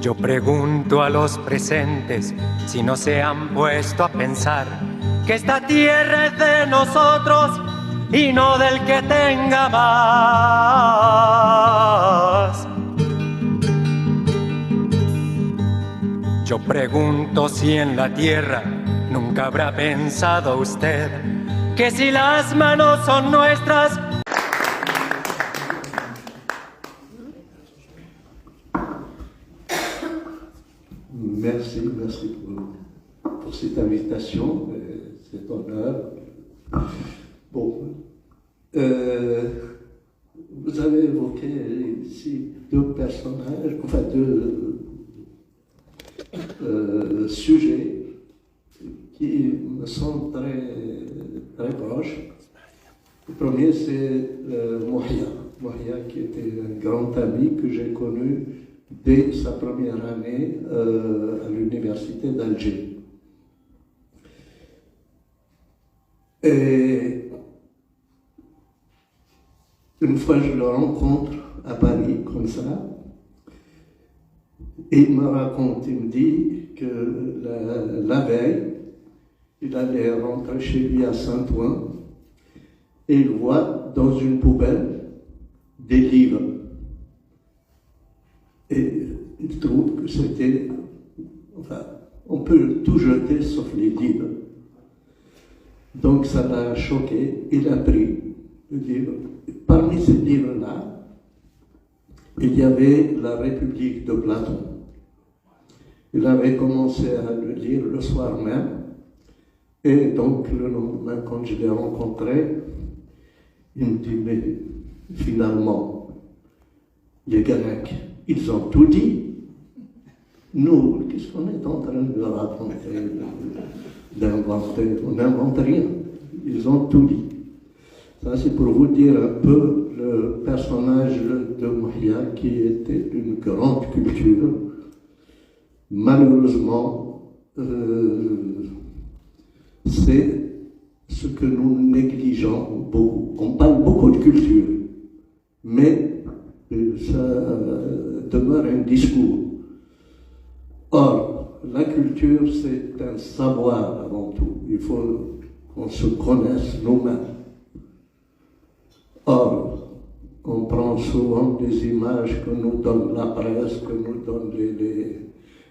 Yo pregunto a los presentes si no se han puesto a pensar que esta tierra es de nosotros y no del que tenga más. Yo pregunto si en la tierra nunca habrá pensado usted que si las manos son nuestras. Merci pour cette invitation, cet honneur. Bon, vous avez évoqué ici deux personnages, enfin deux sujets qui me sont très proches. Le premier, c'est Mouhia, qui était un grand ami que j'ai connu dès sa première année à l'université d'Alger. Et une fois, je le rencontre à Paris, comme ça, et il me raconte, il me dit que la veille, il allait rentrer chez lui à Saint-Ouen et il voit dans une poubelle des livres. Et il trouve que c'était, enfin, on peut tout jeter sauf les livres. Donc ça l'a choqué, il a pris le livre. Parmi ces livres-là, il y avait La République de Platon. Il avait commencé à le lire le soir même, et donc le lendemain, quand je l'ai rencontré, il me dit, mais finalement, les Grecs, ils ont tout dit. Nous, qu'est-ce qu'on est en train de raconter, d'inventer? On n'invente rien. Ils ont tout dit. Ça, c'est pour vous dire un peu le personnage de Mouhia qui était d'une grande culture. Malheureusement, c'est ce que nous négligeons beaucoup. On parle beaucoup de culture, mais ça demeure un discours. Or, la culture, c'est un savoir avant tout. Il faut qu'on se connaisse nous-mêmes. Or, on prend souvent des images que nous donne la presse, que nous donnent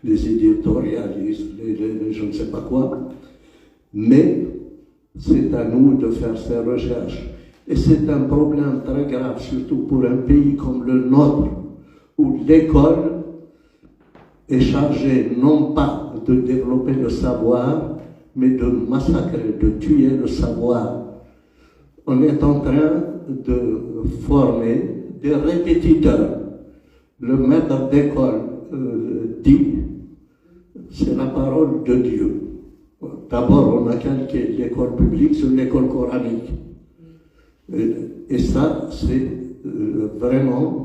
les éditorialistes, je ne sais pas quoi, mais c'est à nous de faire ces recherches. Et c'est un problème très grave, surtout pour un pays comme le nôtre, où l'école est chargée non pas de développer le savoir, mais de massacrer, de tuer le savoir. On est en train de former des répétiteurs. Le maître d'école dit, c'est la parole de Dieu. D'abord, on a calqué l'école publique sur l'école coranique. Et ça, c'est vraiment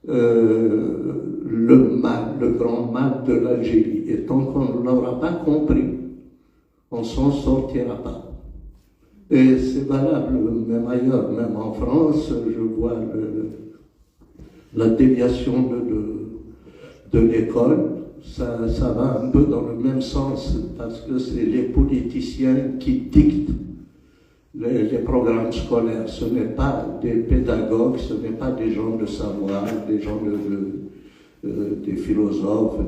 le mal, le grand mal de l'Algérie. Et tant qu'on ne l'aura pas compris, on s'en sortira pas. Et c'est valable même ailleurs, même en France, je vois la déviation de l'école. Ça va un peu dans le même sens, parce que c'est les politiciens qui dictent les programmes scolaires. Ce n'est pas des pédagogues, ce n'est pas des gens de savoir, des gens des philosophes,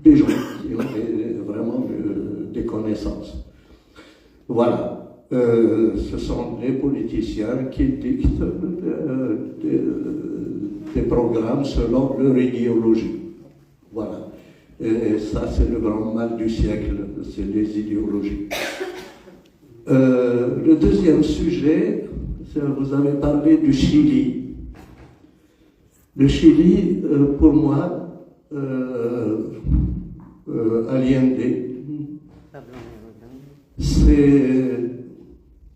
des gens qui ont vraiment des connaissances. Voilà, ce sont les politiciens qui dictent des programmes selon leur idéologie. Voilà, et ça c'est le grand mal du siècle, c'est les idéologies. Le deuxième sujet, vous avez parlé du Chili. Le Chili, pour moi, Allende, c'est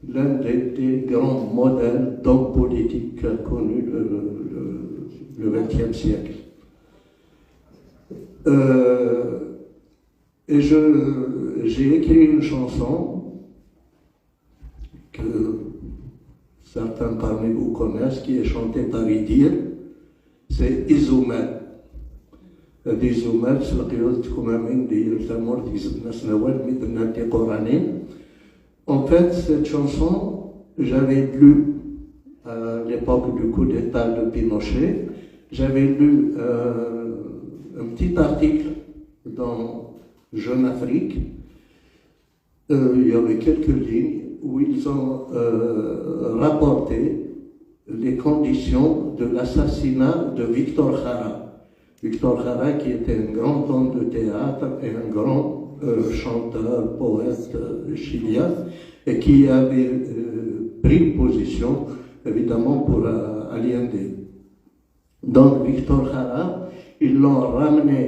l'un des grands modèles d'homme politique qu'a connu le XXe siècle. Et j'ai écrit une chanson que certains parmi vous connaissent, qui est chantée par Idir, c'est Izoumel. هذه زمال تلقيو تكمامين ديال التمر تيزدنا سنوات مثل نانتي قرانين. En fait, cette chanson, j'avais lu à l'époque du coup d'État de Pinochet, j'avais lu un petit article dans Jeune Afrique. Il y avait quelques lignes où ils ont rapporté les conditions de l'assassinat de Victor Jara. Victor Jara qui était un grand homme de théâtre et un grand chanteur, poète chilien, et qui avait pris position évidemment pour Allende. Donc Victor Jara, ils l'ont ramené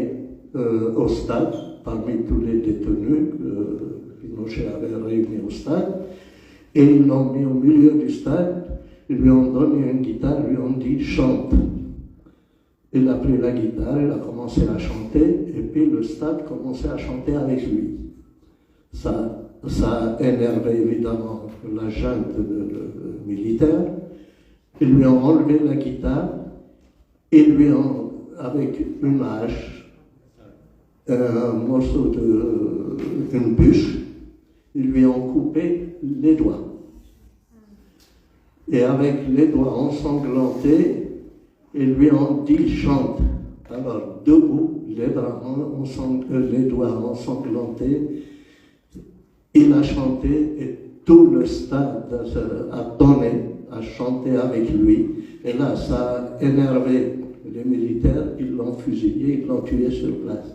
au stade, parmi tous les détenus que Pinochet avait réunis au stade, et ils l'ont mis au milieu du stade, ils lui ont donné une guitare, ils lui ont dit « chante ». Il a pris la guitare, il a commencé à chanter, et puis le stade commençait à chanter avec lui. Ça a énervé évidemment la junte militaire. Ils lui ont enlevé la guitare, ils lui ont, avec une hache, un morceau d'une bûche, ils lui ont coupé les doigts. Et avec les doigts ensanglantés, ils lui ont dit chante. Alors, debout, les doigts ensanglantés, il a chanté et tout le stade a donné, a chanté avec lui. Et là, ça a énervé les militaires, ils l'ont fusillé, ils l'ont tué sur place.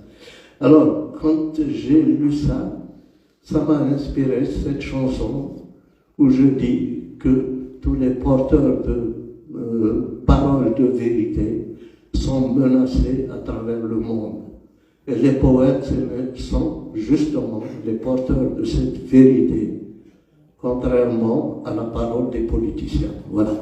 Alors, quand j'ai lu ça, ça m'a inspiré cette chanson où je dis que tous les porteurs de paroles de vérité sont menacés à travers le monde. Et les poètes sont justement les porteurs de cette vérité, contrairement à la parole des politiciens. Voilà.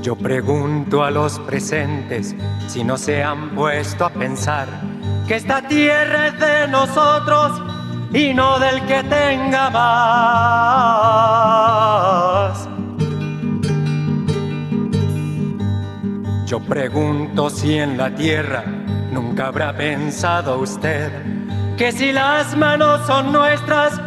Yo pregunto a los presentes si no se han puesto a pensar que esta tierra es de nosotros y no del que tenga más. Yo pregunto si en la tierra nunca habrá pensado usted que si las manos son nuestras,